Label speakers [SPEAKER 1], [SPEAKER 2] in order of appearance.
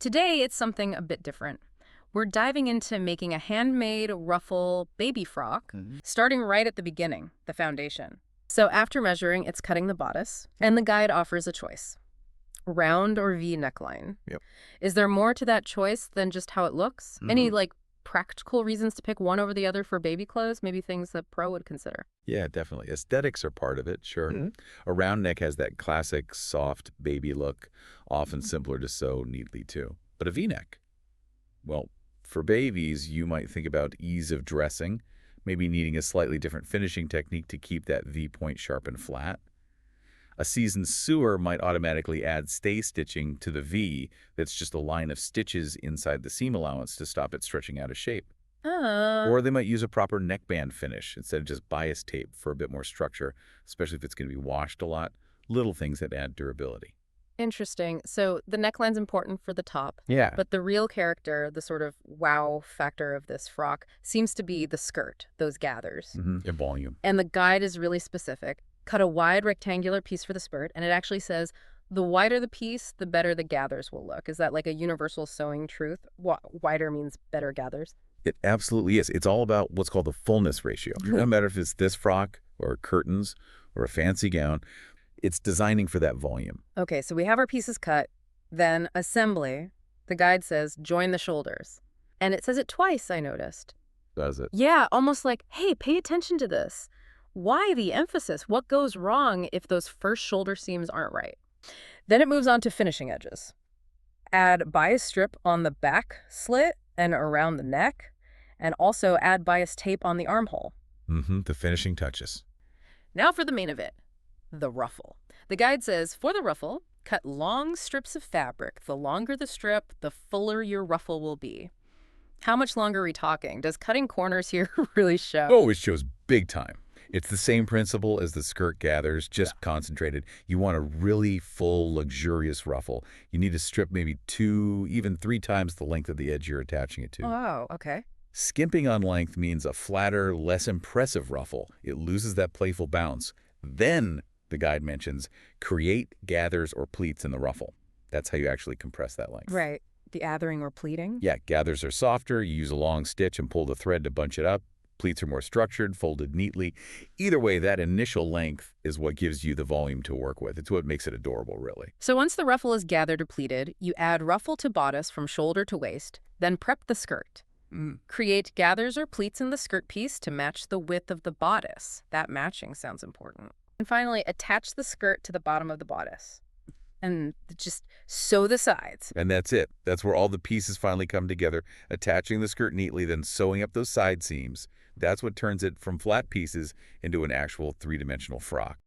[SPEAKER 1] Today, it's something a bit different. We're diving into making a handmade ruffle baby frock, starting right at the beginning, the foundation. So after measuring, it's cutting the bodice, and the guide offers a choice. Round or V neckline.
[SPEAKER 2] Yep.
[SPEAKER 1] Is there more to that choice than just how it looks? Any, practical reasons to pick one over the other for baby clothes? Maybe things that pro would consider.
[SPEAKER 2] Yeah, definitely. Aesthetics are part of it, sure. A round neck has that classic, soft baby look, often simpler to sew neatly, too. But a V-neck? Well, for babies, you might think about ease of dressing, maybe needing a slightly different finishing technique to keep that V-point sharp and flat. A seasoned sewer might automatically add stay stitching to the V that's just a line of stitches inside the seam allowance to stop it stretching out of shape. Or they might use a proper neckband finish instead of just bias tape for a bit more structure, especially if it's going to be washed a lot. Little things that add durability.
[SPEAKER 1] Interesting. So the neckline's important for the top.
[SPEAKER 2] Yeah.
[SPEAKER 1] But the real character, the sort of wow factor of this frock, seems to be the skirt, those gathers.
[SPEAKER 2] In volume.
[SPEAKER 1] And the guide is really specific. Cut a wide rectangular piece for the skirt, and it actually says, the wider the piece, the better the gathers will look. Is that like a universal sewing truth? Wider means better gathers?
[SPEAKER 2] It absolutely is. It's all about what's called the fullness ratio. No matter if it's this frock or curtains or a fancy gown, it's designing for that volume.
[SPEAKER 1] Okay, so we have our pieces cut, then assembly. The guide says, join the shoulders. And it says it twice, I noticed.
[SPEAKER 2] Does it?
[SPEAKER 1] Yeah, almost like, hey, pay attention to this. Why the emphasis? What goes wrong if those first shoulder seams aren't right? Then it moves on to finishing edges. Add bias strip on the back slit and around the neck, and also add bias tape on the armhole.
[SPEAKER 2] The finishing touches.
[SPEAKER 1] Now for the main event, the ruffle. The guide says, for the ruffle, cut long strips of fabric. The longer the strip, the fuller your ruffle will be. How much longer are we talking? Does cutting corners here really show?
[SPEAKER 2] Oh, it shows big time. It's the same principle as the skirt gathers, just concentrated. You want a really full, luxurious ruffle. You need to strip maybe 2, even 3 times the length of the edge you're attaching it to.
[SPEAKER 1] Oh, okay.
[SPEAKER 2] Skimping on length means a flatter, less impressive ruffle. It loses that playful bounce. Then, the guide mentions, create gathers or pleats in the ruffle. That's how you actually compress that length.
[SPEAKER 1] Right. The gathering or pleating?
[SPEAKER 2] Yeah, gathers are softer. You use a long stitch and pull the thread to bunch it up. Pleats are more structured, folded neatly. Either way, that initial length is what gives you the volume to work with. It's what makes it adorable, really.
[SPEAKER 1] So once the ruffle is gathered or pleated, you add ruffle to bodice from shoulder to waist, then prep the skirt. Create gathers or pleats in the skirt piece to match the width of the bodice. That matching sounds important. And finally, attach the skirt to the bottom of the bodice. And just sew the sides.
[SPEAKER 2] And that's it. That's where all the pieces finally come together, attaching the skirt neatly, then sewing up those side seams. That's what turns it from flat pieces into an actual 3-dimensional frock.